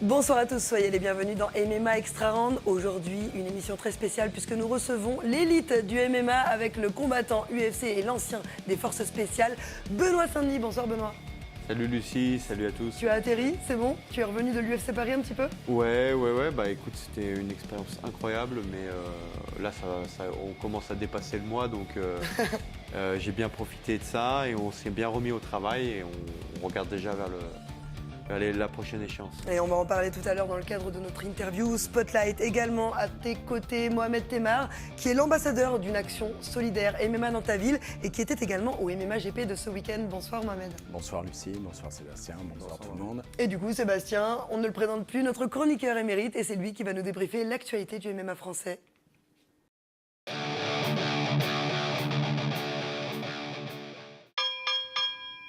Bonsoir à tous, soyez les bienvenus dans MMA Extra Round. Aujourd'hui, une émission très spéciale puisque nous recevons l'élite du MMA avec le combattant UFC et l'ancien des forces spéciales, Benoît Saint-Denis. Bonsoir Benoît. Salut Lucie, salut à tous. Tu as atterri, c'est bon? Tu es revenu de l'UFC Paris un petit peu? Ouais, bah écoute, c'était une expérience incroyable, mais là on commence à dépasser le mois, donc j'ai bien profité de ça et on s'est bien remis au travail et on regarde déjà vers la prochaine échéance. Et on va en parler tout à l'heure dans le cadre de notre interview. Spotlight également à tes côtés, Mohamed Temar, qui est l'ambassadeur d'une action solidaire MMA dans ta ville et qui était également au MMA GP de ce week-end. Bonsoir Mohamed. Bonsoir Lucie, bonsoir Sébastien, bonsoir tout le monde. Et du coup Sébastien, on ne le présente plus, notre chroniqueur émérite, et c'est lui qui va nous débriefer l'actualité du MMA français.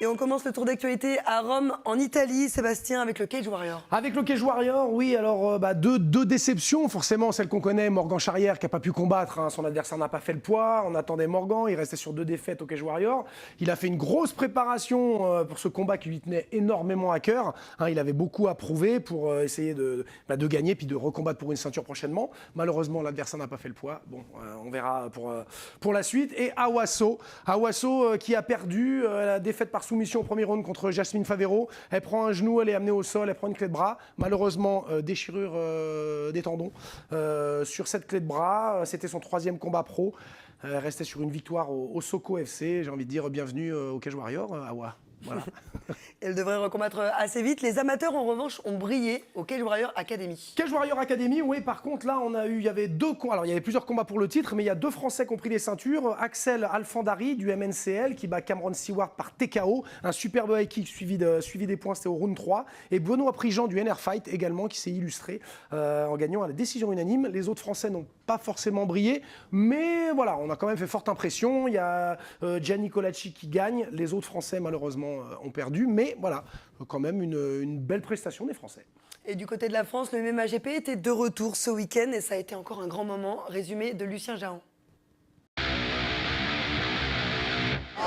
Et on commence le tour d'actualité à Rome, en Italie, Sébastien, avec le Cage Warrior. Avec le Cage Warrior, oui, alors deux déceptions, forcément, celle qu'on connaît, Morgan Charrière qui n'a pas pu combattre, hein, son adversaire n'a pas fait le poids, on attendait Morgan, il restait sur 2 défaites au Cage Warrior. Il a fait une grosse préparation pour ce combat qui lui tenait énormément à cœur, hein, il avait beaucoup à prouver pour essayer de gagner puis de recombattre pour une ceinture prochainement. Malheureusement, l'adversaire n'a pas fait le poids, bon, on verra pour la suite. Et Awaso qui a perdu la défaite par soumission au premier round contre Jasmine Favero. Elle prend un genou, elle est amenée au sol, elle prend une clé de bras. Malheureusement, déchirure des tendons sur cette clé de bras. C'était son 3e combat pro. Elle restait sur une victoire au Soko FC. J'ai envie de dire bienvenue au Cage Warrior, Awa. Voilà. Elle devrait recombattre assez vite. Les amateurs, en revanche, ont brillé au Cage Warrior Academy. Cage Warrior Academy, oui, par contre, là, il y avait alors il y avait plusieurs combats pour le titre, mais il y a 2 Français qui ont pris les ceintures. Axel Alfandari du MNCL qui bat Cameron Stewart par TKO, un superbe high kick suivi des points, c'était au round 3. Et Benoît Prigent du NR Fight également qui s'est illustré en gagnant à la décision unanime. Les autres Français n'ont pas forcément brillé, mais voilà, on a quand même fait forte impression. Il y a Gianni Colacci qui gagne, les autres Français malheureusement ont perdu, mais voilà, quand même une belle prestation des Français. Et du côté de la France, le MMA GP était de retour ce week-end et ça a été encore un grand moment. Résumé de Lucien Jahan. Oh.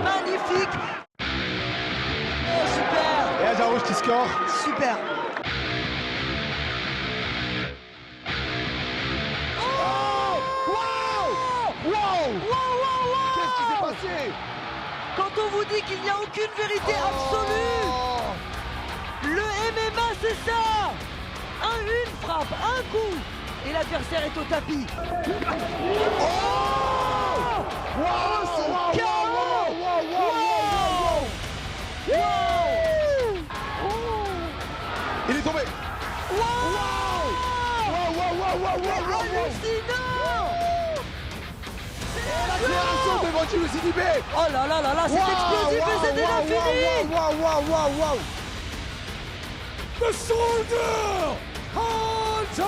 Magnifique. Oh, super. Et Azarouche qui score. Super. Oh. Wow. Wow. Qu'est-ce qui s'est passé? Quand on vous dit qu'il n'y a aucune vérité absolue, le MMA c'est ça. Une frappe, un coup, et l'adversaire est au tapis. Oh. Wow, c'est Il est tombé. Hallucinant. L'accélération devant Gilles Sidibé. Oh là là là là, c'est explosif et c'est déjà fini. Wow. The Soldier Hunter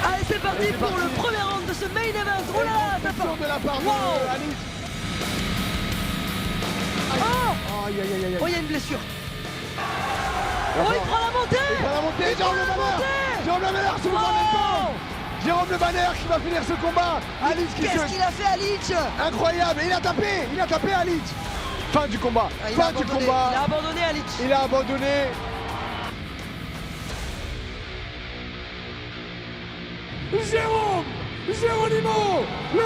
Allez, c'est parti pour le premier round de ce main event. Oh là là, ça part. De la part Wow. de Alice. Oh, Aïe. oh, il y a une blessure. Oh, il prend la montée. Il prend la montée. Jérôme Le Banner. Jérôme Le Banner sur le bord des temps. Jérôme Le Banner qui va finir ce combat. Alice qui Qu'est-ce qu'il a fait à Leach? Incroyable. Il a tapé Alice. Fin du combat. Fin du combat. Il a abandonné à Leach. Il a abandonné. Geronimo Le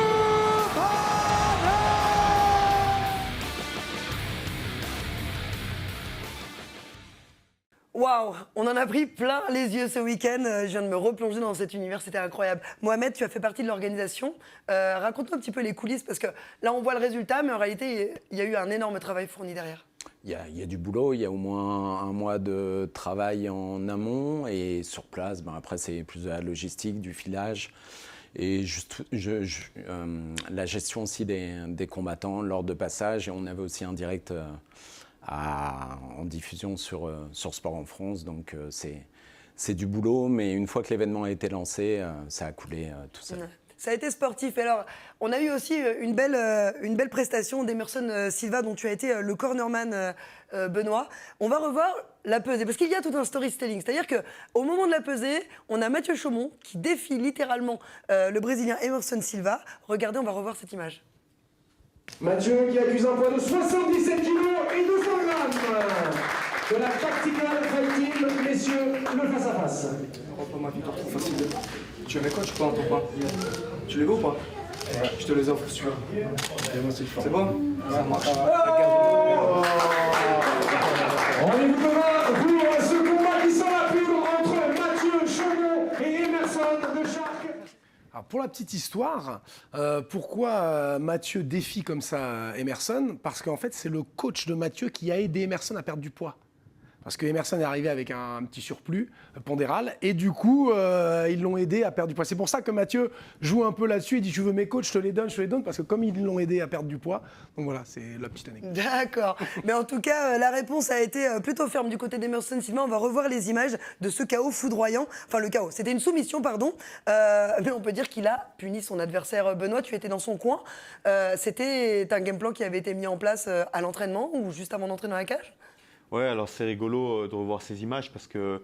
Waouh, on en a pris plein les yeux ce week-end. Je viens de me replonger dans cet univers, c'était incroyable. Mohamed, tu as fait partie de l'organisation. Raconte-nous un petit peu les coulisses, parce que là, on voit le résultat, mais en réalité, il y a eu un énorme travail fourni derrière. Il y a du boulot, il y a au moins un mois de travail en amont et sur place, après c'est plus de la logistique, du filage et la gestion aussi des combattants lors de passage. Et on avait aussi un direct en diffusion sur Sport en France, donc c'est du boulot, mais une fois que l'événement a été lancé, ça a coulé tout seul. Ça a été sportif. Alors, on a eu aussi une belle prestation d'Emerson Silva, dont tu as été le cornerman, Benoît. On va revoir la pesée, parce qu'il y a tout un storytelling. C'est-à-dire qu'au moment de la pesée, on a Mathieu Chaumont qui défie littéralement le Brésilien Emerson Silva. Regardez, on va revoir cette image. Mathieu qui accuse un poids de 77 kg et 200 grammes de la Tactical Fighting, messieurs, le face-à-face. Pas ma victoire trop facile. Tu veux mes coachs ou pas en ton pas? Tu les veux ou pas? Ouais. Je te les offre si tu veux. C'est bon? Ça marche. On écoutera pour ce combat qui sent la pure entre Mathieu Chaumont et Emerson de Chartres. Alors pour la petite histoire, pourquoi Mathieu défie comme ça Emerson? Parce qu'en fait, c'est le coach de Mathieu qui a aidé Emerson à perdre du poids. Parce que Emerson est arrivé avec un petit surplus pondéral et du coup, ils l'ont aidé à perdre du poids. C'est pour ça que Mathieu joue un peu là-dessus. Il dit, tu veux mes coachs, je te les donne, parce que comme ils l'ont aidé à perdre du poids. Donc voilà, c'est la petite anecdote. D'accord. Mais en tout cas, la réponse a été plutôt ferme du côté d'Emerson Silva. On va revoir les images de ce chaos foudroyant. Enfin, le chaos, c'était une soumission, pardon. Mais on peut dire qu'il a puni son adversaire. Benoît, tu étais dans son coin. C'était un game plan qui avait été mis en place à l'entraînement ou juste avant d'entrer dans la cage? Ouais, alors c'est rigolo de revoir ces images parce que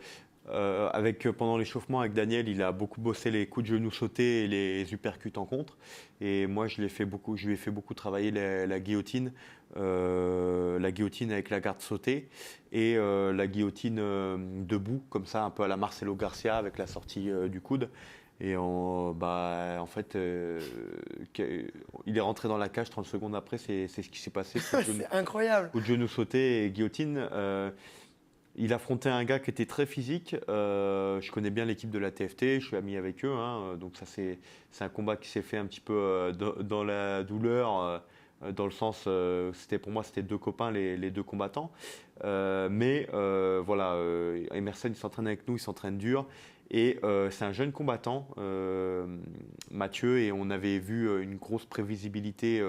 pendant l'échauffement avec Daniel, il a beaucoup bossé les coups de genoux sautés et les uppercuts en contre. Et moi, je lui ai fait beaucoup travailler la guillotine avec la garde sautée et la guillotine debout, comme ça, un peu à la Marcelo Garcia avec la sortie du coude. Et en fait, il est rentré dans la cage 30 secondes après, c'est ce qui s'est passé. C'est incroyable. Coup de genou sauté et guillotine. Il affrontait un gars qui était très physique. Je connais bien l'équipe de la TFT, je suis ami avec eux. Donc ça, c'est un combat qui s'est fait un petit peu dans la douleur, dans le sens, pour moi, c'était deux copains, les deux combattants. Voilà, Emerson, il s'entraîne avec nous, il s'entraîne dur. Et c'est un jeune combattant, Mathieu, et on avait vu une grosse prévisibilité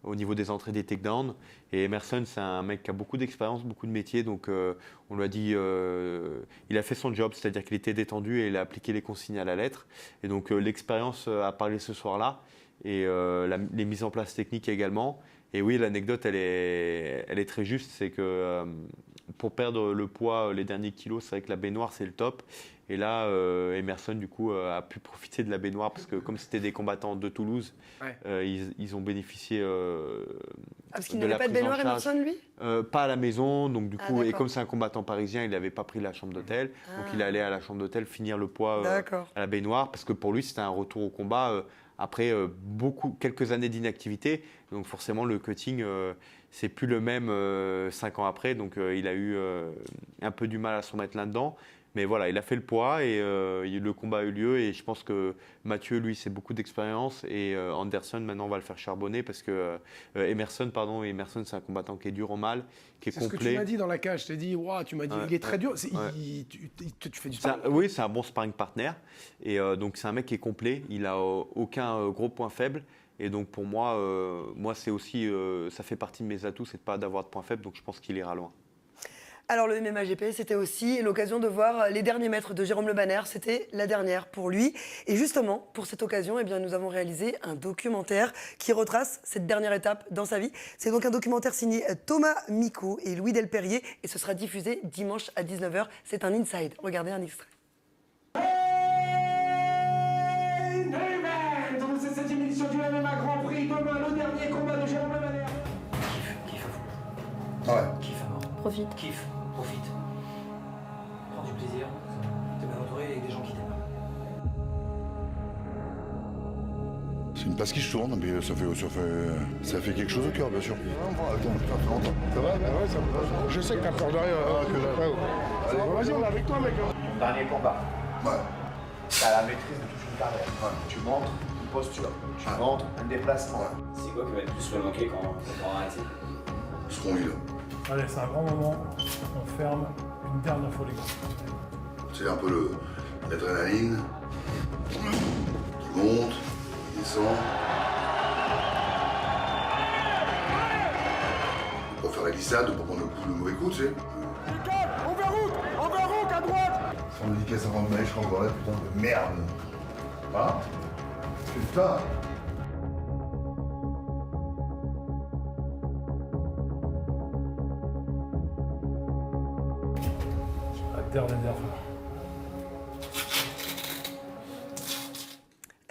au niveau des entrées des takedowns. Et Emerson, c'est un mec qui a beaucoup d'expérience, beaucoup de métiers, donc on lui a dit, il a fait son job, c'est-à-dire qu'il était détendu et il a appliqué les consignes à la lettre. Et donc l'expérience a parlé ce soir-là, et les mises en place techniques également. Et oui, l'anecdote, elle est très juste, c'est que pour perdre le poids, les derniers kilos, c'est vrai que la baignoire, c'est le top. Et là, Emerson, du coup, a pu profiter de la baignoire parce que comme c'était des combattants de Toulouse, ils ont bénéficié parce qu'il de la n'avait pas de prise en baignoire, charge. Emerson, lui? Pas à la maison, donc du coup, et d'accord. comme c'est un combattant parisien, il n'avait pas pris la chambre d'hôtel. Donc il allait à la chambre d'hôtel finir le poids à la baignoire parce que pour lui, c'était un retour au combat après quelques années d'inactivité. Donc forcément, le cutting, c'est plus le même 5 ans après. Donc il a eu un peu du mal à se remettre là-dedans. Mais voilà, il a fait le poids et le combat a eu lieu. Et je pense que Mathieu, lui, c'est beaucoup d'expérience. Et Anderson, maintenant, on va le faire charbonner parce que Emerson, c'est un combattant qui est dur au mal, qui est complet. C'est ce que tu m'as dit dans la cage. Je t'ai dit, tu m'as dit, il est très dur. Tu fais du sparring. Oui, c'est un bon sparring partner. Et donc, c'est un mec qui est complet. Il n'a aucun gros point faible. Et donc, pour moi, c'est aussi, ça fait partie de mes atouts, c'est de pas d'avoir de point faible. Donc, je pense qu'il ira loin. Alors le MMA GP, c'était aussi l'occasion de voir les derniers mètres de Jérôme Le Banner. C'était la dernière pour lui. Et justement, pour cette occasion, nous avons réalisé un documentaire qui retrace cette dernière étape dans sa vie. C'est donc un documentaire signé Thomas Micou et Louis Delperrier et ce sera diffusé dimanche à 19h. C'est un inside. Regardez un extrait. Dans cette 7e édition du MMA Grand Prix, demain, le dernier combat de Jérôme Le Banner. Kiffe à fond. Ouais. Kiffe à mort. Profite. Kiffe, profite. Prends du plaisir. T'es bien entouré avec des gens qui t'aiment. C'est une place qui se tourne, mais ça fait quelque chose au cœur, bien sûr. Attends, ça fait longtemps. Ça va? Ouais, ça va. Je sais que t'as peur de rien. Vas-y, on est avec toi, mec. Ton dernier combat. Ouais. T'as la maîtrise de toute une carrière. Ouais. Tu montres une posture. Tu montres un déplacement. Ouais. C'est quoi qui va être plus le manquer quand on va arrêter? Ce qu'on vit là. Allez, c'est un grand moment. On ferme une dernière fois les gars. C'est un peu l'adrénaline qui monte, qui descend. Pour faire la glissade, pour prendre le mauvais coup, tu sais. On va route à droite. Sans me dire qu'à 50 mètres, je serai encore là, putain de merde. Hein? Putain. La dernière.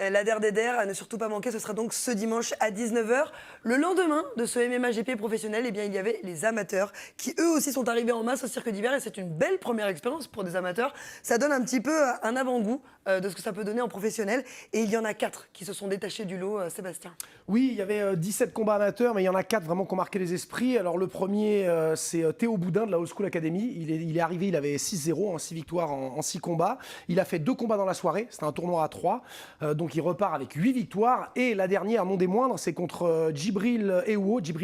La DER à ne surtout pas manquer, ce sera donc ce dimanche à 19h. Le lendemain de ce MMA GP professionnel, eh bien, il y avait les amateurs qui eux aussi sont arrivés en masse au cirque d'hiver et c'est une belle première expérience pour des amateurs. Ça donne un petit peu un avant-goût de ce que ça peut donner en professionnel et il y en a 4 qui se sont détachés du lot, Sébastien. Oui, il y avait 17 combats amateurs, mais il y en a 4 vraiment qui ont marqué les esprits. Alors le premier, c'est Théo Boudin de la Old School Academy. Il est arrivé, il avait 6-0, 6 victoires en 6 combats. Il a fait 2 combats dans la soirée, c'était un tournoi à 3. Donc il repart avec 8 victoires. Et la dernière, non des moindres, c'est contre Djibril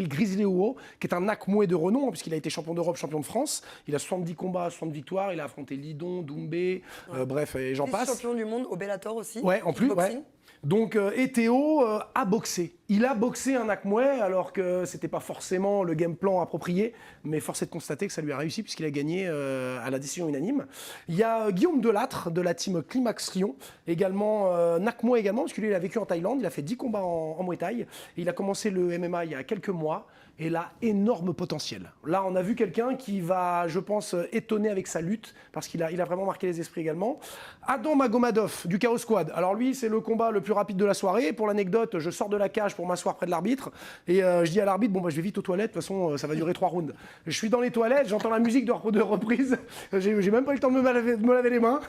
Grizzly Ewo, qui est un Nakmoué de renom, puisqu'il a été champion d'Europe, champion de France. Il a 70 combats, 60 victoires. Il a affronté Lidon, Doumbé, bref, et j'en passe. Champion du monde au Bellator aussi. Ouais, en plus, ouais. Donc, et Théo a boxé. Il a boxé un Nakmoué alors que c'était pas forcément le game plan approprié, mais force est de constater que ça lui a réussi puisqu'il a gagné à la décision unanime. Il y a Guillaume Delattre de la team Climax Lyon, également Nakmoué également, parce que lui il a vécu en Thaïlande, il a fait 10 combats en Muay Thai, et il a commencé le MMA il y a quelques mois. Et là, énorme potentiel. Là, on a vu quelqu'un qui va, je pense, étonner avec sa lutte, parce qu'il a vraiment marqué les esprits également. Adam Magomadov, du Chaos Squad. Alors lui, c'est le combat le plus rapide de la soirée. Pour l'anecdote, je sors de la cage pour m'asseoir près de l'arbitre, et je dis à l'arbitre, bon, bah, je vais vite aux toilettes, de toute façon, ça va durer 3 rounds. Je suis dans les toilettes, j'entends la musique de reprise, j'ai même pas eu le temps de me laver les mains.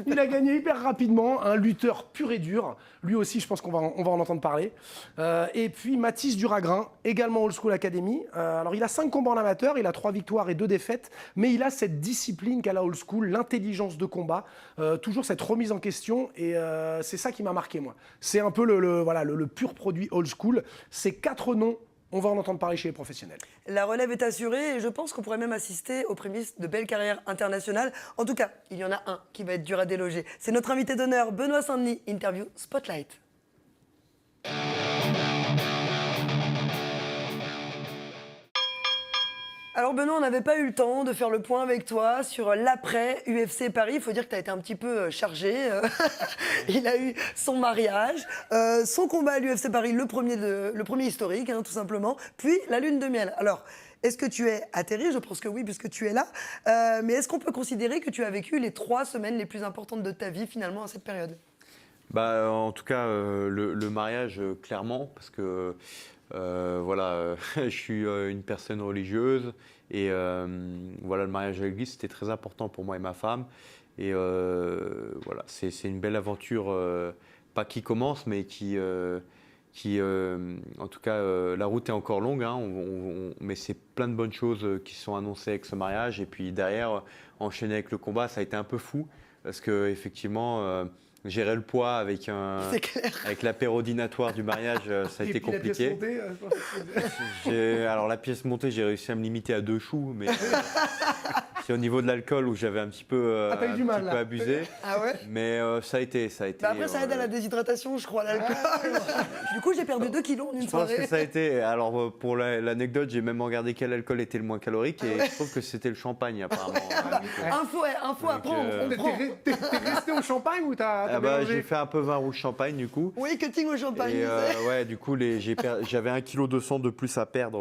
Il a gagné hyper rapidement, un lutteur pur et dur. Lui aussi, je pense qu'on va en entendre parler. Et puis Mathis Duragrin, également Old School Academy. Alors il a 5 combats en amateur, il a 3 victoires et 2 défaites, mais il a cette discipline qu'a la Old School, l'intelligence de combat, toujours cette remise en question, et c'est ça qui m'a marqué moi. C'est un peu le pur produit Old School. Ces 4 noms, on va en entendre parler chez les professionnels. La relève est assurée et je pense qu'on pourrait même assister aux prémices de belles carrières internationales. En tout cas, il y en a un qui va être dur à déloger. C'est notre invité d'honneur, Benoît Saint-Denis, interview Spotlight. Alors Benoît, on n'avait pas eu le temps de faire le point avec toi sur l'après UFC Paris. Il faut dire que tu as été un petit peu chargé. Il a eu son mariage, son combat à l'UFC Paris, le premier historique, hein, tout simplement, puis la lune de miel. Alors, est-ce que tu es atterri? Je pense que oui, puisque tu es là. Mais est-ce qu'on peut considérer que tu as vécu les 3 semaines les plus importantes de ta vie, finalement, à cette période? Bah, en tout cas, le mariage, clairement, parce que voilà, je suis une personne religieuse et voilà, le mariage à l'église, c'était très important pour moi et ma femme. Et voilà, c'est une belle aventure, pas qui commence, mais qui en tout cas, la route est encore longue, hein, mais c'est plein de bonnes choses qui sont annoncées avec ce mariage. Et puis derrière, enchaîner avec le combat, ça a été un peu fou, parce que effectivement, gérer le poids avec l'apérodinatoire du mariage, ça a été compliqué. Alors la pièce montée, j'ai réussi à me limiter à 2 choux, mais c'est au niveau de l'alcool où j'avais un petit peu, abusé. Ah ouais? Mais ça a été. Bah après, ça aide à la déshydratation, je crois, l'alcool. Du coup, j'ai perdu 2 kilos en une soirée. Je pense que ça a été. Alors pour l'anecdote, j'ai même regardé quel alcool était le moins calorique et je trouve que c'était le champagne apparemment. Info à prendre. T'es resté au champagne ou t'as j'ai fait un peu vin rouge champagne du coup. Oui, cutting au champagne. Et ouais, du coup, j'avais 1,2 kg de plus à perdre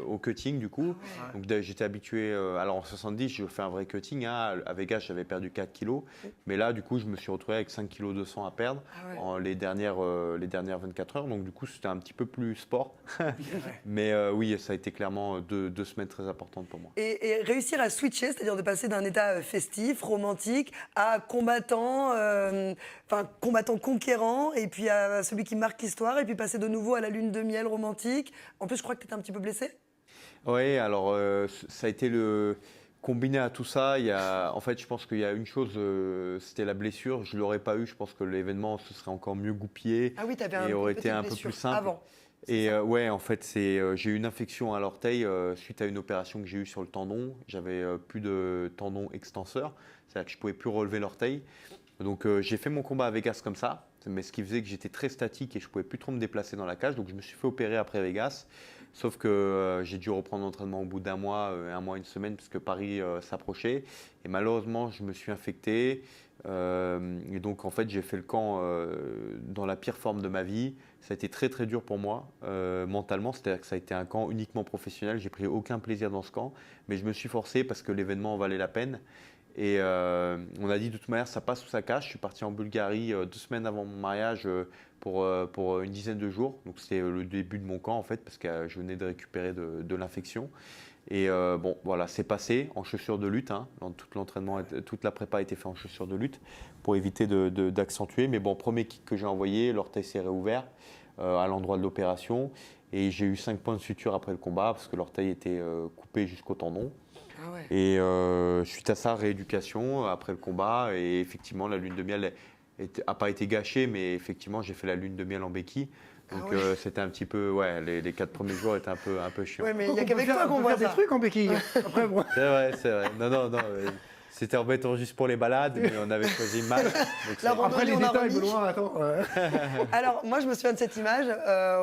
au cutting du coup. Donc j'étais habitué. Alors en 70, je fais un vrai cutting. Hein. À Vegas, j'avais perdu 4 kg. Mais là, du coup, je me suis retrouvé avec 5,2 kg à perdre en les dernières 24 heures. Donc du coup, c'était un petit peu plus sport. Mais oui, ça a été clairement 2 semaines très importantes pour moi. Et réussir à switcher, c'est-à-dire de passer d'un état festif, romantique, à combattant conquérant, et puis à celui qui marque l'histoire, et puis passer de nouveau à la lune de miel romantique. En plus, je crois que tu étais un petit peu blessé. Oui, alors ça a été combiné à tout ça. En fait, je pense qu'il y a une chose, c'était la blessure. Je ne l'aurais pas eu. Je pense que l'événement se serait encore mieux goupillé. Ah oui, et aurait été un peu plus simple. Avant. Et ouais, en fait, j'ai eu une infection à l'orteil suite à une opération que j'ai eue sur le tendon. J'avais plus de tendon extenseur, c'est-à-dire que je ne pouvais plus relever l'orteil. Donc j'ai fait mon combat à Vegas comme ça, mais ce qui faisait que j'étais très statique et je ne pouvais plus trop me déplacer dans la cage. Donc je me suis fait opérer après Vegas. Sauf que j'ai dû reprendre l'entraînement au bout d'un mois, une semaine, parce que Paris s'approchait. Et malheureusement, je me suis infecté. Et donc, en fait, j'ai fait le camp dans la pire forme de ma vie. Ça a été très, très dur pour moi, mentalement. C'est-à-dire que ça a été un camp uniquement professionnel. J'ai pris aucun plaisir dans ce camp. Mais je me suis forcé parce que l'événement en valait la peine. Et on a dit de toute manière, ça passe ou ça cache. Je suis parti en Bulgarie 2 semaines avant mon mariage pour une dizaine de jours. Donc c'était le début de mon camp en fait, parce que je venais de récupérer de l'infection. Et bon, voilà, c'est passé en chaussures de lutte. Hein. Tout l'entraînement, toute la prépa a été faite en chaussures de lutte pour éviter d'accentuer. Mais bon, premier kick que j'ai envoyé, l'orteil s'est réouvert à l'endroit de l'opération. Et j'ai eu 5 points de suture après le combat parce que l'orteil était coupé jusqu'au tendon. Ah ouais. Et suite à ça, rééducation après le combat. Et effectivement, la lune de miel n'a pas été gâchée, mais effectivement, j'ai fait la lune de miel en béquille. Donc c'était un petit peu, ouais, les 4 premiers jours étaient un peu chiants. Ouais, mais il n'y a qu'avec toi qu'on voit des ça. trucs en béquille. Après, bon. C'est vrai. Non. C'était embêtant juste pour les balades, mais on avait choisi mal. Donc La Après, les on a détails, remis. Benoît, attends. Alors, moi, je me souviens de cette image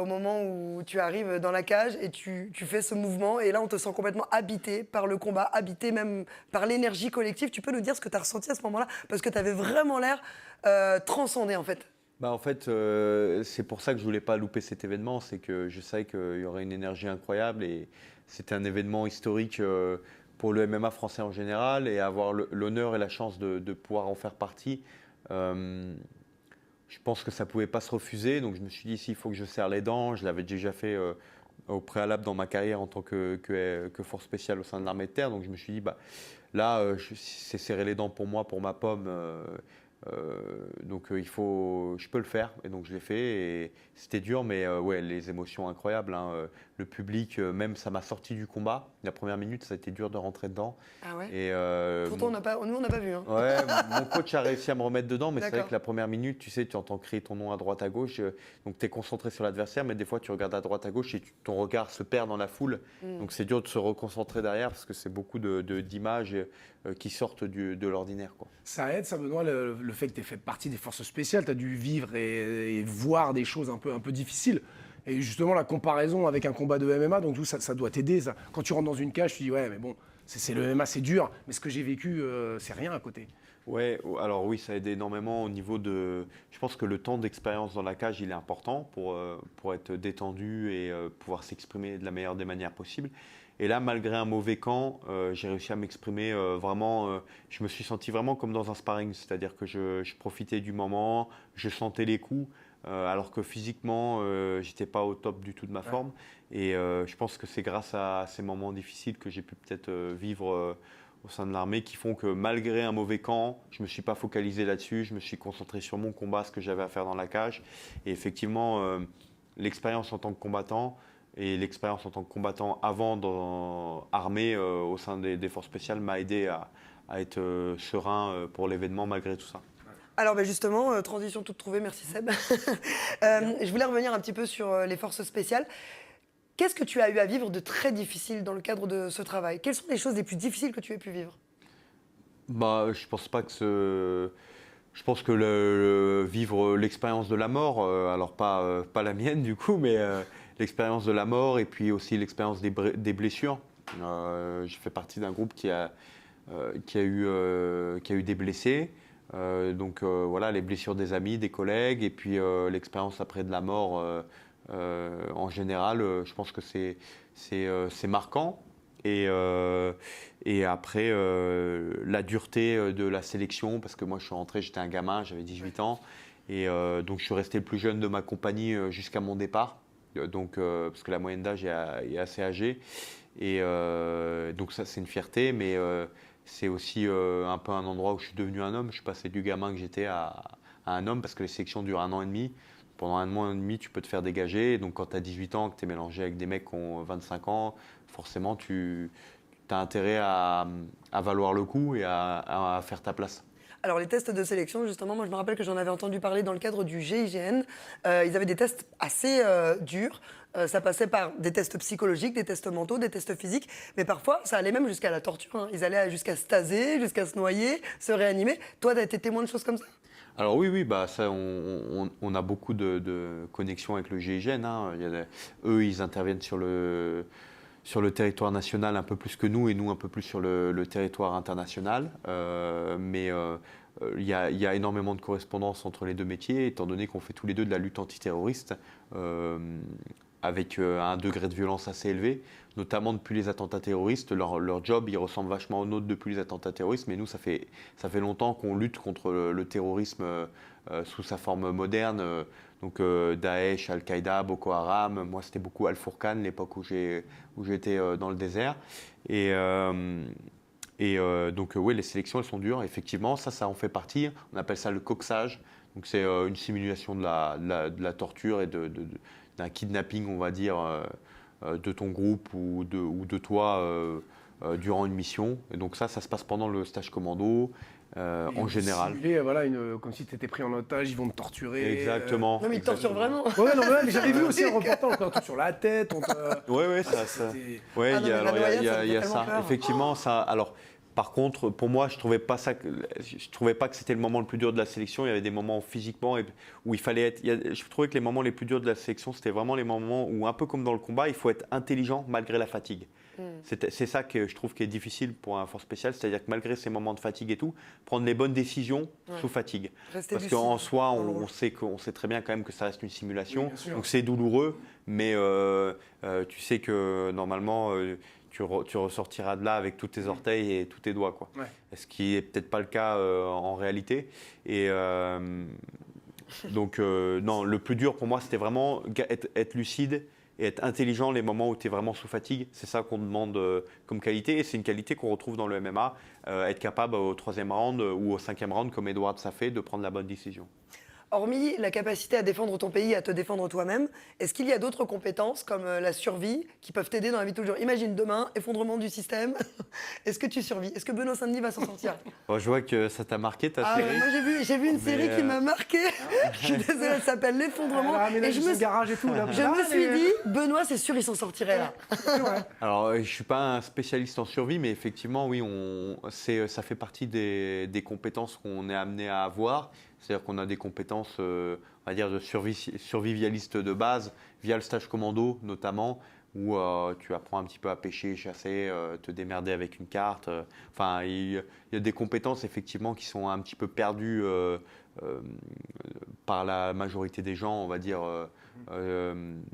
au moment où tu arrives dans la cage et tu fais ce mouvement. Et là, on te sent complètement habité par le combat, habité même par l'énergie collective. Tu peux nous dire ce que tu as ressenti à ce moment-là? Parce que tu avais vraiment l'air transcendé, en fait. En fait, c'est pour ça que je ne voulais pas louper cet événement. C'est que je savais qu'il y aurait une énergie incroyable. Et c'était un événement historique pour le MMA français en général. Et avoir l'honneur et la chance de pouvoir en faire partie, je pense que ça ne pouvait pas se refuser. Donc je me suis dit, s'il faut que je serre les dents, je l'avais déjà fait au préalable dans ma carrière en tant que force spéciale au sein de l'armée de terre. Donc je me suis dit, là, c'est serrer les dents pour moi, pour ma pomme. Donc je peux le faire, et donc je l'ai fait, et c'était dur, mais ouais, les émotions incroyables, hein. Le public, même ça m'a sorti du combat. La première minute, ça a été dur de rentrer dedans. Ah ouais. Et Pourtant, nous, on n'a pas vu. Hein. Ouais, mon coach a réussi à me remettre dedans, mais c'est vrai D'accord. que la première minute, tu sais, tu entends crier ton nom à droite à gauche, donc tu es concentré sur l'adversaire, mais des fois tu regardes à droite à gauche et ton regard se perd dans la foule. Donc c'est dur de se reconcentrer derrière parce que c'est beaucoup d'images qui sortent de l'ordinaire, quoi. Ça aide, ça, Benoît, le fait que tu aies fait partie des forces spéciales, tu as dû vivre et voir des choses un peu difficiles. Et justement, la comparaison avec un combat de MMA, donc tout ça doit t'aider. Ça. Quand tu rentres dans une cage, tu dis, ouais, mais bon, c'est le MMA, c'est dur, mais ce que j'ai vécu, c'est rien à côté. Ouais, alors oui, ça aide énormément au niveau de... Je pense que le temps d'expérience dans la cage, il est important pour être détendu et pouvoir s'exprimer de la meilleure des manières possibles. Et là, malgré un mauvais camp, j'ai réussi à m'exprimer vraiment... je me suis senti vraiment comme dans un sparring, c'est-à-dire que je profitais du moment, je sentais les coups, alors que physiquement, j'étais pas au top du tout de ma forme. Et je pense que c'est grâce à ces moments difficiles que j'ai pu peut-être vivre au sein de l'armée, qui font que malgré un mauvais camp, je ne me suis pas focalisé là-dessus, je me suis concentré sur mon combat, ce que j'avais à faire dans la cage. Et effectivement, l'expérience en tant que combattant et l'expérience en tant que combattant avant dans armée au sein des forces spéciales m'a aidé à être serein pour l'événement malgré tout ça. Alors justement, transition toute trouvée, merci Seb. Je voulais revenir un petit peu sur les forces spéciales. Qu'est-ce que tu as eu à vivre de très difficile dans le cadre de ce travail? Quelles sont les choses les plus difficiles que tu aies pu vivre? Je pense pas que Je pense que vivre l'expérience de la mort, alors pas la mienne du coup, mais l'expérience de la mort et puis aussi l'expérience des blessures. Je fais partie d'un groupe qui a eu des blessés. Donc voilà, les blessures des amis, des collègues, et puis l'expérience après de la mort en général, je pense que c'est marquant. Et après, la dureté de la sélection, parce que moi je suis rentré, j'étais un gamin, j'avais 18 ans, et donc je suis resté le plus jeune de ma compagnie jusqu'à mon départ, parce que la moyenne d'âge est assez âgée. Et donc ça c'est une fierté, mais c'est aussi un peu un endroit où je suis devenu un homme. Je suis passé du gamin que j'étais à un homme, parce que les sélections durent 1 an et demi. Pendant 1 an et demi, tu peux te faire dégager. Donc quand tu as 18 ans, que tu es mélangé avec des mecs qui ont 25 ans, forcément tu as intérêt à valoir le coup et à faire ta place. Alors les tests de sélection, justement, moi je me rappelle que j'en avais entendu parler dans le cadre du GIGN. Ils avaient des tests assez durs. Ça passait par des tests psychologiques, des tests mentaux, des tests physiques, mais parfois ça allait même jusqu'à la torture. Hein. Ils allaient jusqu'à se taser, jusqu'à se noyer, se réanimer. Toi, tu as été témoin de choses comme ça? Alors oui, bah ça, on a beaucoup de connexions avec le GIGN. Hein. Eux, ils interviennent sur le territoire national un peu plus que nous, et nous un peu plus sur le territoire international. Mais il y a énormément de correspondance entre les deux métiers, étant donné qu'on fait tous les deux de la lutte antiterroriste, avec un degré de violence assez élevé, notamment depuis les attentats terroristes. Leur job, il ressemble vachement au nôtre depuis les attentats terroristes, mais nous, ça fait longtemps qu'on lutte contre le terrorisme sous sa forme moderne. Donc Daesh, Al-Qaïda, Boko Haram. Moi, c'était beaucoup Al-Fourqan, l'époque où j'étais dans le désert. Donc oui, les sélections, elles sont dures. Effectivement, ça en fait partie. On appelle ça le coxage. Donc c'est une simulation de la torture et d'un kidnapping, on va dire, de ton groupe ou de toi durant une mission. Et donc ça se passe pendant le stage commando. En général. Simuler, voilà, comme si tu étais pris en otage, ils vont te torturer. Exactement. Non, mais ils te torturent vraiment. Ouais, non, mais j'avais vu aussi un reportage, on te torture sur la tête. Ouais, ça. Ouais, Ah non, mais la noyade, ça me il y a fait tellement ça. peur. Effectivement, ça. Alors, par contre, pour moi, je trouvais pas que c'était le moment le plus dur de la sélection. Il y avait des moments physiquement où il fallait être. Je trouvais que les moments les plus durs de la sélection, c'était vraiment les moments où, un peu comme dans le combat, il faut être intelligent malgré la fatigue. C'est ça que je trouve qui est difficile pour un force spécial, c'est-à-dire que malgré ces moments de fatigue et tout, prendre les bonnes décisions sous fatigue. Rester Parce lucide. qu'en soi, on sait très bien quand même que ça reste une simulation, Oui, donc c'est douloureux, mais tu sais que normalement tu ressortiras de là avec tous tes orteils et tous tes doigts, quoi. Ouais. Ce qui est peut-être pas le cas en réalité. Et donc non, le plus dur pour moi, c'était vraiment être lucide et être intelligent les moments où tu es vraiment sous fatigue. C'est ça qu'on demande comme qualité, et c'est une qualité qu'on retrouve dans le MMA, être capable au 3e round ou au 5e round, comme Edward ça fait, de prendre la bonne décision. Hormis la capacité à défendre ton pays, à te défendre toi-même, est-ce qu'il y a d'autres compétences comme la survie qui peuvent t'aider dans la vie de tous les jours? Imagine demain, effondrement du système. Est-ce que tu survis? Est-ce que Benoît Saint-Denis va s'en sortir? Bon, je vois que ça t'a marqué ta série. Moi j'ai vu une série qui m'a marqué. Je suis désolée, elle s'appelle L'Effondrement. Et je me garage et tout. Là. Je me suis dit, Benoît, c'est sûr, il s'en sortirait là. Alors, je ne suis pas un spécialiste en survie, mais effectivement, oui, ça fait partie des compétences qu'on est amené à avoir. C'est-à-dire qu'on a des compétences, on va dire, de survivaliste de base, via le stage commando notamment, où tu apprends un petit peu à pêcher, chasser, te démerder avec une carte. Enfin, il y a des compétences, effectivement, qui sont un petit peu perdues par la majorité des gens, on va dire,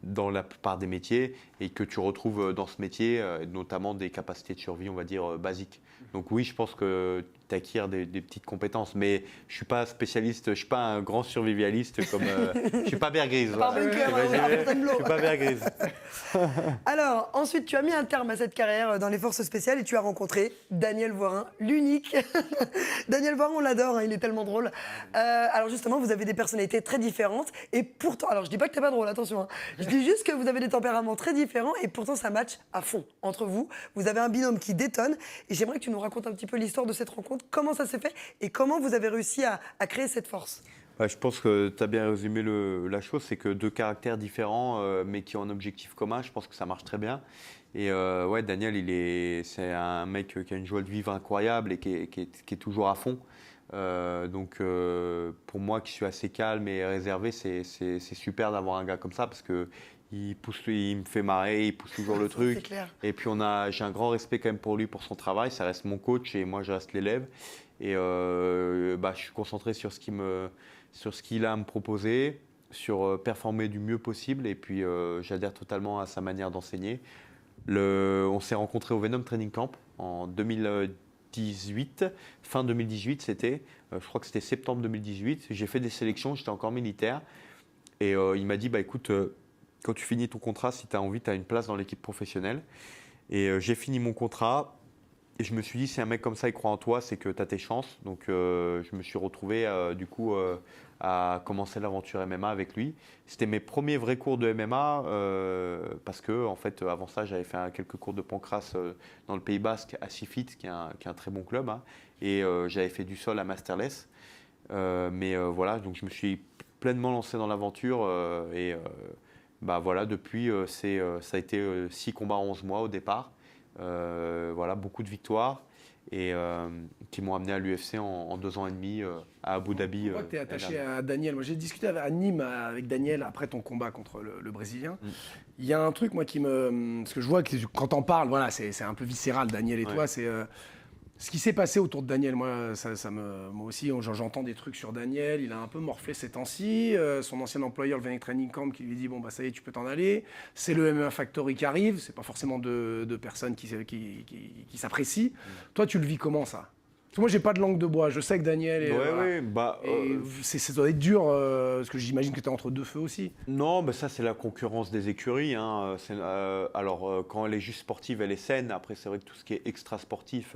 dans la plupart des métiers, et que tu retrouves dans ce métier, notamment des capacités de survie, on va dire, basiques. Donc oui, je pense que tu acquiers des petites compétences, mais je ne suis pas spécialiste, je ne suis pas un grand survivaliste comme... je ne suis pas Bear Grylls. Pas Voilà. Bunker, Je ne suis pas Bear Grylls. Alors, ensuite, tu as mis un terme à cette carrière dans les forces spéciales et tu as rencontré Daniel Voirin, l'unique. Daniel Voirin, on l'adore, hein, il est tellement drôle. Alors justement, vous avez des personnalités très différentes et pourtant, alors je dis pas que t'es pas drôle, attention, hein. Je dis juste que vous avez des tempéraments très différents et pourtant ça match à fond entre vous. Vous avez un binôme qui détonne et j'aimerais que tu nous racontes un petit peu l'histoire de cette rencontre, comment ça s'est fait et comment vous avez réussi à créer cette force. Je pense que tu as bien résumé la chose, c'est que deux caractères différents, mais qui ont un objectif commun, je pense que ça marche très bien. Et ouais, Daniel, c'est un mec qui a une joie de vivre incroyable et qui est toujours à fond. Donc pour moi qui suis assez calme et réservé, c'est super d'avoir un gars comme ça parce que il me fait marrer, il pousse toujours le truc. Clair. Et puis j'ai un grand respect quand même pour lui, pour son travail. Ça reste mon coach et moi je reste l'élève. Et je suis concentré sur ce qu'il a à me proposer, sur performer du mieux possible. Et puis j'adhère totalement à sa manière d'enseigner. On s'est rencontrés au Venom Training Camp en 2018, fin 2018 c'était, je crois que c'était septembre 2018. J'ai fait des sélections, j'étais encore militaire. Et il m'a dit, écoute, quand tu finis ton contrat, si tu as envie, tu as une place dans l'équipe professionnelle. Et j'ai fini mon contrat. je me suis dit, si un mec comme ça il croit en toi, c'est que tu as tes chances. Donc je me suis retrouvé à commencer l'aventure MMA avec lui. C'était mes premiers vrais cours de MMA parce que en fait, avant ça, j'avais fait quelques cours de pancrace dans le Pays Basque à Sifit, qui est un très bon club, hein, et j'avais fait du sol à Masterless. Voilà, donc je me suis pleinement lancé dans l'aventure voilà, depuis, ça a été 6 combats en 11 mois au départ. Voilà, beaucoup de victoires et qui m'ont amené à l'UFC en 2 ans et demi à Abu Dhabi. Je vois que tu es attaché à Daniel. Moi, j'ai discuté à Nîmes avec Daniel après ton combat contre le Brésilien. Il y a un truc, moi, parce que je vois que quand t'en parles, voilà, c'est un peu viscéral, Daniel et toi, c'est ce qui s'est passé autour de Daniel. Moi, moi aussi, j'entends des trucs sur Daniel. Il a un peu morflé ces temps-ci. Son ancien employeur, le Venex Training Camp, qui lui dit bon, bah ça y est, tu peux t'en aller. C'est le MMA Factory qui arrive. C'est pas forcément deux personnes qui s'apprécient. Toi, tu le vis comment, ça? Parce que moi, j'ai pas de langue de bois. Je sais que Daniel ça doit être dur, parce que j'imagine que tu es entre deux feux aussi. Non, ça c'est la concurrence des écuries, hein. Quand elle est juste sportive, elle est saine. Après, c'est vrai que tout ce qui est extra sportif,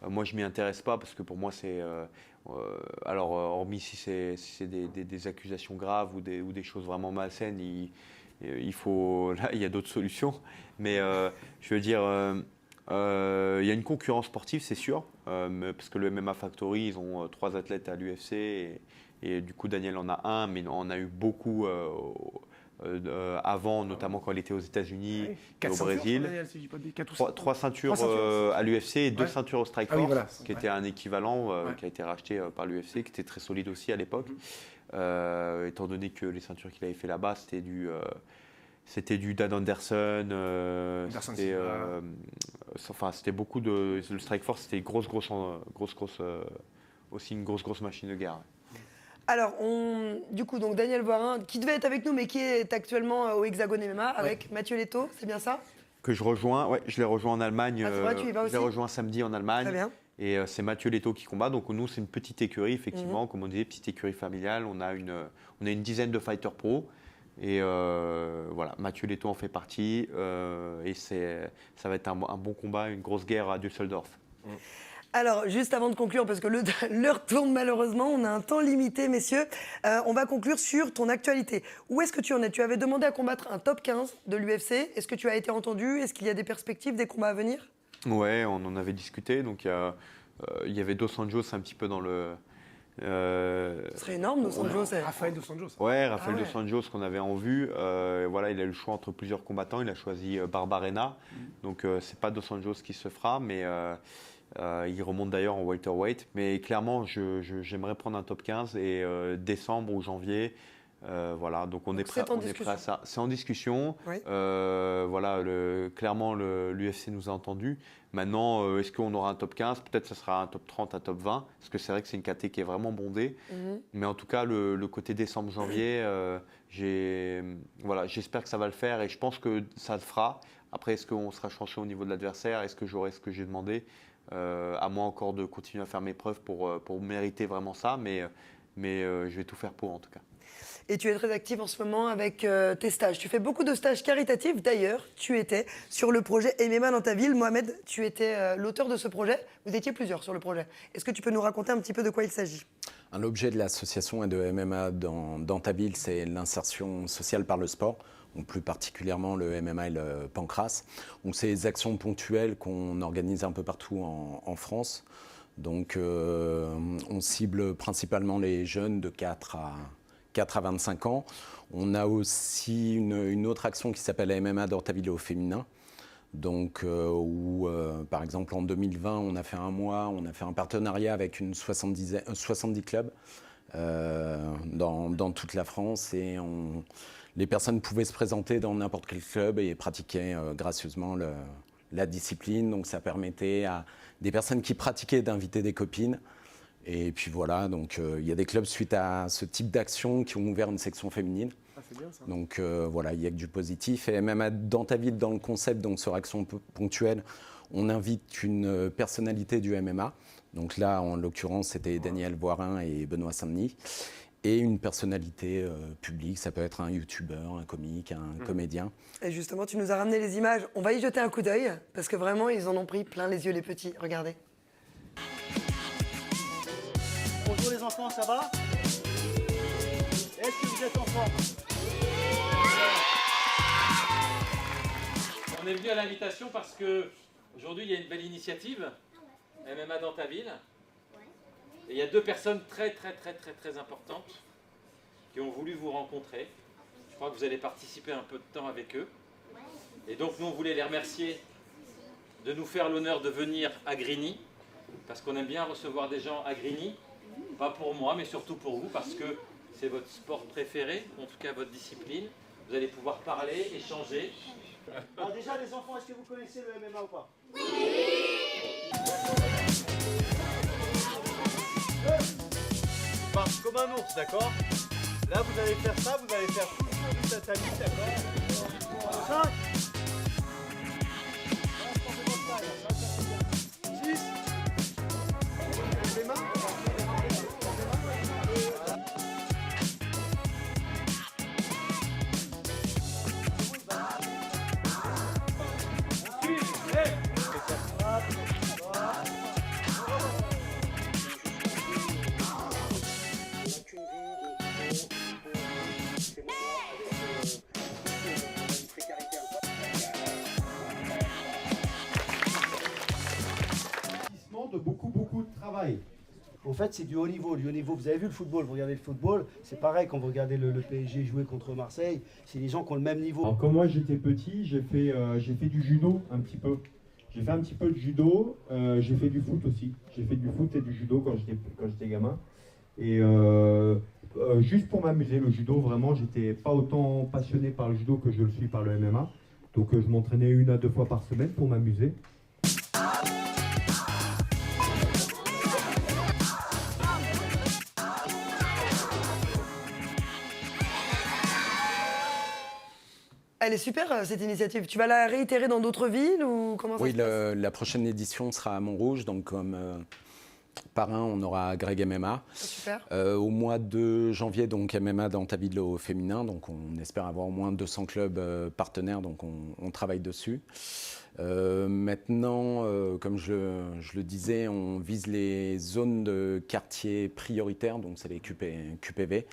moi je m'y intéresse pas parce que pour moi c'est hormis si c'est des accusations graves ou des choses vraiment malsaines, il faut là il y a d'autres solutions. Mais je veux dire, il y a une concurrence sportive, c'est sûr, parce que le MMA Factory, ils ont 3 athlètes à l'UFC et du coup Daniel en a un, mais on en a eu beaucoup avant, notamment quand il était aux États-Unis et au Brésil. 3 ceintures à l'UFC et 2 ceintures au Strikeforce, qui était un équivalent qui a été racheté par l'UFC, qui était très solide aussi à l'époque, étant donné que les ceintures qu'il avait fait là-bas, c'était du Dan Anderson, c'était beaucoup de... Le Strikeforce, c'était aussi une grosse machine de guerre. Alors, du coup, donc Daniel Voirin, qui devait être avec nous, mais qui est actuellement au Hexagone MMA, avec Mathieu Leto, c'est bien ça? Que je rejoins, je l'ai rejoint en Allemagne. C'est vrai, tu y vas aussi? Je l'ai rejoint samedi en Allemagne. Très bien. Et c'est Mathieu Leto qui combat. Donc nous, c'est une petite écurie, effectivement, comme on disait, petite écurie familiale. On a une dizaine de fighters pro. Et voilà, Mathieu Leto en fait partie. Et ça va être un bon combat, une grosse guerre à Düsseldorf. Alors, juste avant de conclure, parce que l'heure tourne malheureusement, on a un temps limité, messieurs, on va conclure sur ton actualité. Où est-ce que tu en es? Tu avais demandé à combattre un top 15 de l'UFC. Est-ce que tu as été entendu? Est-ce qu'il y a des perspectives, des combats à venir? Ouais, on en avait discuté. Donc, il y avait Dos Anjos un petit peu dans le... Ce serait énorme, Dos Anjos. Raphaël Dos Anjos. Ouais, Raphaël Dos Anjos qu'on avait en vue. Voilà, il a eu le choix entre plusieurs combattants. Il a choisi Barbarena. Donc, c'est pas Dos Anjos qui se fera, mais... il remonte d'ailleurs en welterweight, mais clairement j'aimerais prendre un top 15 et décembre ou janvier, voilà, donc on est prêt à ça. C'est en discussion, oui. Voilà, clairement l'UFC nous a entendus. Maintenant, est-ce qu'on aura un top 15? Peut-être que ce sera un top 30, un top 20, parce que c'est vrai que c'est une KT qui est vraiment bondée. Mais en tout cas, le côté décembre-janvier, j'espère que ça va le faire et je pense que ça le fera. Après, est-ce qu'on sera chanceux au niveau de l'adversaire? Est-ce que j'aurai ce que j'ai demandé? À moi encore de continuer à faire mes preuves pour mériter vraiment ça, mais je vais tout faire pour en tout cas. Et tu es très active en ce moment avec tes stages. Tu fais beaucoup de stages caritatifs. D'ailleurs, tu étais sur le projet MMA dans ta ville. Mohamed, tu étais l'auteur de ce projet. Vous étiez plusieurs sur le projet. Est-ce que tu peux nous raconter un petit peu de quoi il s'agit? L'objet de l'association et de MMA dans ta ville, c'est l'insertion sociale par le sport. Donc plus particulièrement le MMA et le pancrace. Donc c'est des actions ponctuelles qu'on organise un peu partout en France. Donc on cible principalement les jeunes de 4 à 25 ans. On a aussi une autre action qui s'appelle MMA dans ta ville au féminin. Donc où par exemple en 2020 on a fait un mois, on a fait un partenariat avec 70 clubs dans toute la France et les personnes pouvaient se présenter dans n'importe quel club et pratiquer gracieusement la discipline. Donc ça permettait à des personnes qui pratiquaient d'inviter des copines. Et puis voilà, donc il y a des clubs suite à ce type d'action qui ont ouvert une section féminine. Ah, c'est bien ça. Donc voilà, il y a que du positif. Et même dans ta ville, dans le concept, donc sur action ponctuelle, on invite une personnalité du MMA. Donc là, en l'occurrence, c'était Daniel Voirin et Benoît Saint-Denis. et une personnalité publique. Ça peut être un youtubeur, un comique, un comédien. Et justement, tu nous as ramené les images. On va y jeter un coup d'œil, parce que vraiment, ils en ont pris plein les yeux, les petits. Regardez. Bonjour les enfants, ça va? Est-ce que vous êtes en forme? On est venu à l'invitation parce que aujourd'hui il y a une belle initiative, MMA dans ta ville. Et il y a 2 personnes très importantes qui ont voulu vous rencontrer. Je crois que vous allez participer un peu de temps avec eux. Et donc nous on voulait les remercier de nous faire l'honneur de venir à Grigny, parce qu'on aime bien recevoir des gens à Grigny, pas pour moi mais surtout pour vous, parce que c'est votre sport préféré, en tout cas votre discipline. Vous allez pouvoir parler, échanger. Alors déjà les enfants, est-ce que vous connaissez le MMA ou pas? Marche comme un ours, d'accord? Là vous allez faire ça, vous allez faire tout le tour du tatami, d'accord? 5 6 les mains. De beaucoup de travail. En fait, c'est du haut niveau. Du haut niveau, vous avez vu le football, vous regardez le football, c'est pareil quand vous regardez le PSG jouer contre Marseille, c'est des gens qui ont le même niveau. Alors, quand moi j'étais petit, j'ai fait du judo un petit peu. J'ai fait un petit peu de judo, j'ai fait du foot aussi. J'ai fait du foot et du judo quand j'étais gamin. Et juste pour m'amuser, le judo, vraiment, j'étais pas autant passionné par le judo que je le suis par le MMA. Donc je m'entraînais 1 à 2 fois par semaine pour m'amuser. Elle est super, cette initiative. Tu vas la réitérer dans d'autres villes ou comment ça Oui, se passe? la prochaine édition sera à Montrouge, donc comme parrain, on aura Greg MMA. Super. Au mois de janvier, donc MMA dans ta ville au féminin, donc on espère avoir au moins 200 clubs partenaires, donc on travaille dessus. Maintenant, comme je le disais, on vise les zones de quartier prioritaires, donc c'est les QPV.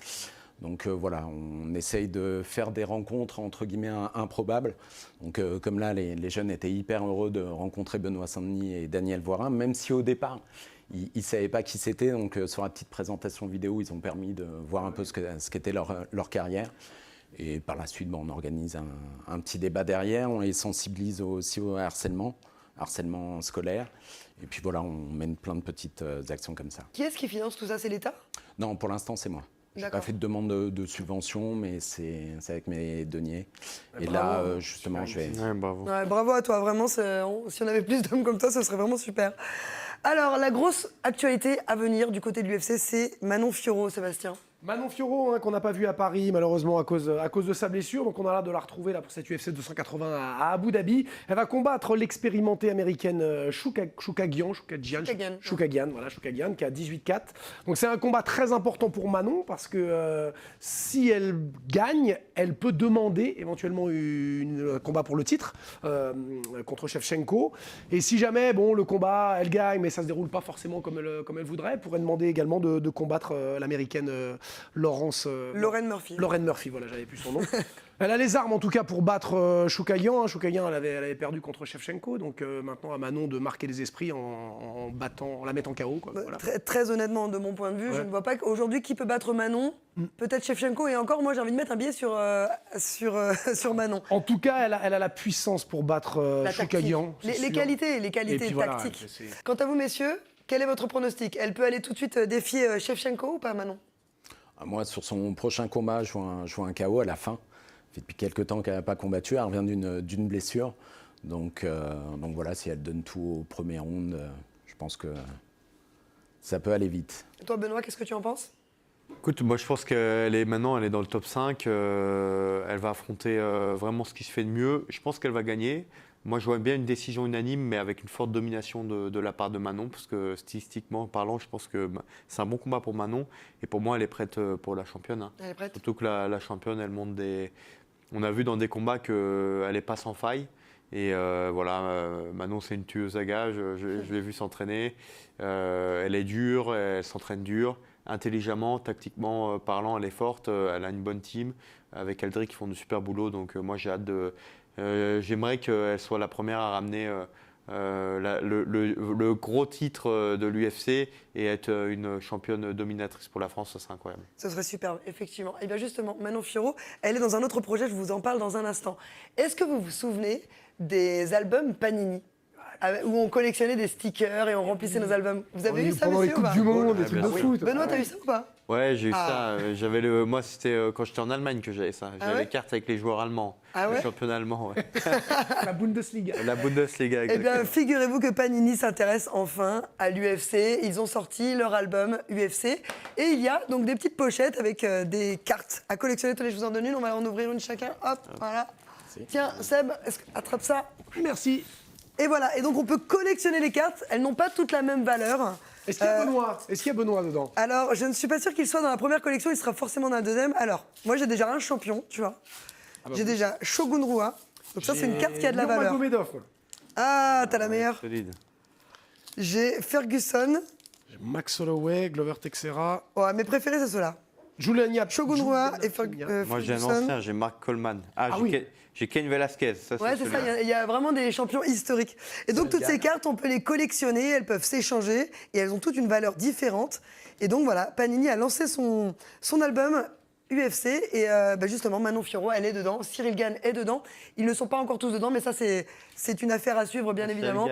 Donc voilà, on essaye de faire des rencontres entre guillemets improbables. Donc comme là, les jeunes étaient hyper heureux de rencontrer Benoît Saint-Denis et Daniel Voirin, même si au départ, ils ne savaient pas qui c'était. Donc sur la petite présentation vidéo, ils ont permis de voir un peu ce qu'était leur carrière. Et par la suite, on organise un petit débat derrière. On les sensibilise aussi au harcèlement scolaire. Et puis voilà, on mène plein de petites actions comme ça. Qui est-ce qui finance tout ça? C'est l'État? Non, pour l'instant, c'est moi. Je n'ai pas fait de demande de subvention, mais c'est avec mes deniers. Et bravo. là, justement, je vais... Ouais, bravo. Ouais, bravo à toi, vraiment, si on avait plus d'hommes comme toi, ce serait vraiment super. Alors, la grosse actualité à venir du côté de l'UFC, c'est Manon Fiorot, Sébastien. Manon Fiorot, qu'on n'a pas vu à Paris, malheureusement, à cause de sa blessure. Donc, on a l'air de la retrouver là, pour cette UFC 280 à Abu Dhabi. Elle va combattre l'expérimentée américaine Chookagian, qui a 18-4. Donc, c'est un combat très important pour Manon parce que si elle gagne, elle peut demander éventuellement un combat pour le titre contre Shevchenko. Et si jamais, le combat, elle gagne, mais ça ne se déroule pas forcément comme elle voudrait, elle pourrait demander également de combattre l'américaine Lauren Murphy, voilà, j'avais plus son nom. Elle a les armes en tout cas pour battre Chookagian. Chookagian, elle avait perdu contre Shevchenko, donc maintenant à Manon de marquer les esprits en la mettant KO. Quoi, voilà. Très honnêtement, de mon point de vue, je ne vois pas aujourd'hui qui peut battre Manon. Peut-être Shevchenko, et encore, moi j'ai envie de mettre un billet sur Manon. En tout cas, elle a la puissance pour battre Chookagian. Les qualités tactiques. Voilà, quant à vous, messieurs, quel est votre pronostic? Elle peut aller tout de suite défier Shevchenko ou pas, Manon? Moi, sur son prochain combat, je vois un KO à la fin. Ça fait depuis quelques temps qu'elle n'a pas combattu. Elle revient d'une blessure. Donc voilà, si elle donne tout au premier round, je pense que ça peut aller vite. Et toi, Benoît, qu'est-ce que tu en penses? Écoute, moi je pense qu'elle est dans le top 5. Elle va affronter vraiment ce qui se fait de mieux. Je pense qu'elle va gagner. Moi, je vois bien une décision unanime, mais avec une forte domination de la part de Manon, parce que stylistiquement parlant, je pense que c'est un bon combat pour Manon. Et pour moi, elle est prête pour la championne. Hein. Elle est prête. Surtout que la championne, elle monte des... On a vu dans des combats qu'elle n'est pas sans faille. Et Manon, c'est une tueuse à gages. Je l'ai vu s'entraîner. Elle est dure, elle s'entraîne dur. Intelligemment, tactiquement parlant, elle est forte. Elle a une bonne team. Avec Eldrick, ils font du super boulot. Donc moi, j'ai hâte de... J'aimerais qu'elle soit la première à ramener le gros titre de l'UFC et être une championne dominatrice pour la France, ça serait incroyable. Ce serait superbe, effectivement. Et bien justement, Manon Fiorot, elle est dans un autre projet, je vous en parle dans un instant. Est-ce que vous vous souvenez des albums Panini où on collectionnait des stickers et on remplissait nos albums? Vous avez eu ça, pendant les monsieur, ou Coupes pas? du Monde, des Ouais, trucs de bien sûr. foot. Benoît, t'as eu ça ou pas? Ouais, j'ai eu Ah. ça. Moi, c'était quand j'étais en Allemagne que j'avais ça. J'avais ouais les cartes avec les joueurs allemands. Ah ouais Le championnat allemand, ouais. La Bundesliga. La Bundesliga, Eh exactement. bien, figurez-vous que Panini s'intéresse enfin à l'UFC. Ils ont sorti leur album UFC. Et il y a donc des petites pochettes avec des cartes à collectionner. Tenez, je vous en donne une. On va en ouvrir une chacun. Hop, voilà. Tiens, Seb, attrape ça. Merci. Et voilà. Et donc, on peut collectionner les cartes. Elles n'ont pas toutes la même valeur. Est-ce qu'il y a Benoît? Est-ce qu'il y a Benoît dedans? Alors, je ne suis pas sûr qu'il soit dans la première collection. Il sera forcément dans la deuxième. Alors, moi, j'ai déjà un champion, tu vois. J'ai déjà Shogun Rua. Donc ça, c'est une carte qui a de la valeur. Nurmagomedov, moi. Ah, t'as la meilleure. Solide. J'ai Ferguson. J'ai Max Holloway, Glover Teixeira, Ouais, mes préférés, c'est ceux-là. Julian Yap. Shogun Rua et Moi, j'ai un Ferguson. ancien, j'ai Marc Coleman. Ah, oui. j'ai Ken Velasquez. Ça, Ouais, c'est ça, celui-là. il y a vraiment des champions historiques. Et donc, toutes ces cartes, on peut les collectionner, elles peuvent s'échanger, et elles ont toutes une valeur différente. Et donc, voilà, Panini a lancé son album UFC, et justement, Manon Fiorot, elle est dedans, Cyril Gane est dedans. Ils ne sont pas encore tous dedans, mais ça, c'est une affaire à suivre, bien évidemment.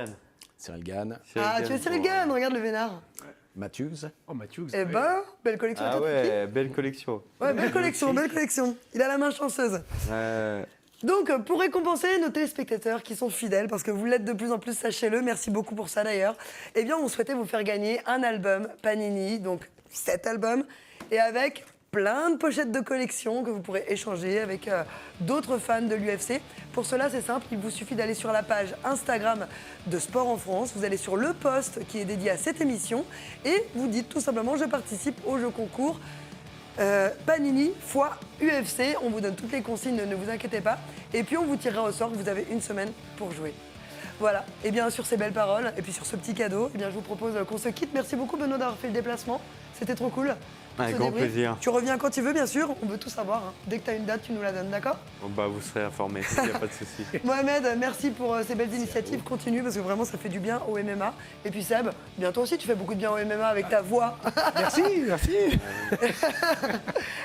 Cyril Gann, Ah, tu es Cyril Gane, regarde le vénard. Matthews. Oh, Mathieu. Eh ben, belle collection. Ah Toi, ouais, belle collection. ouais, belle collection, belle collection. Il a la main chanceuse. Donc, pour récompenser nos téléspectateurs qui sont fidèles, parce que vous l'êtes de plus en plus, sachez-le, merci beaucoup pour ça d'ailleurs, eh bien, on souhaitait vous faire gagner un album Panini, donc 7 albums, et avec plein de pochettes de collection que vous pourrez échanger avec d'autres fans de l'UFC. Pour cela, c'est simple, il vous suffit d'aller sur la page Instagram de Sport en France, vous allez sur le post qui est dédié à cette émission, et vous dites tout simplement « Je participe au jeu concours ». Panini x UFC, on vous donne toutes les consignes, ne vous inquiétez pas. Et puis on vous tirera au sort, vous avez une semaine pour jouer. Voilà, et bien sur ces belles paroles, et puis sur ce petit cadeau, eh bien, je vous propose qu'on se quitte. Merci beaucoup Benoît d'avoir fait le déplacement, c'était trop cool. Avec Ce grand débrief. plaisir. Tu reviens quand tu veux bien sûr, on veut tout savoir. Hein. Dès que tu as une date, tu nous la donnes, d'accord? Bon, bah, vous serez informés, il n'y a pas de souci. Mohamed, merci pour ces belles initiatives, continue parce que vraiment ça fait du bien au MMA. Et puis Seb, bien toi aussi tu fais beaucoup de bien au MMA avec ta voix. Merci, merci.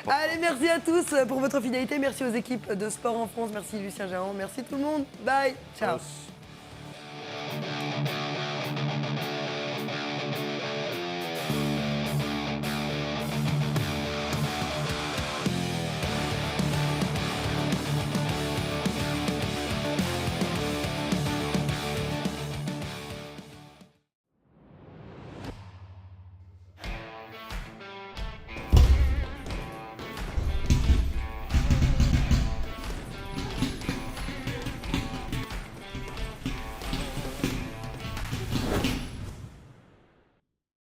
Allez, merci à tous pour votre fidélité, merci aux équipes de Sport en France, merci Lucien Géant, merci tout le monde, bye, ciao.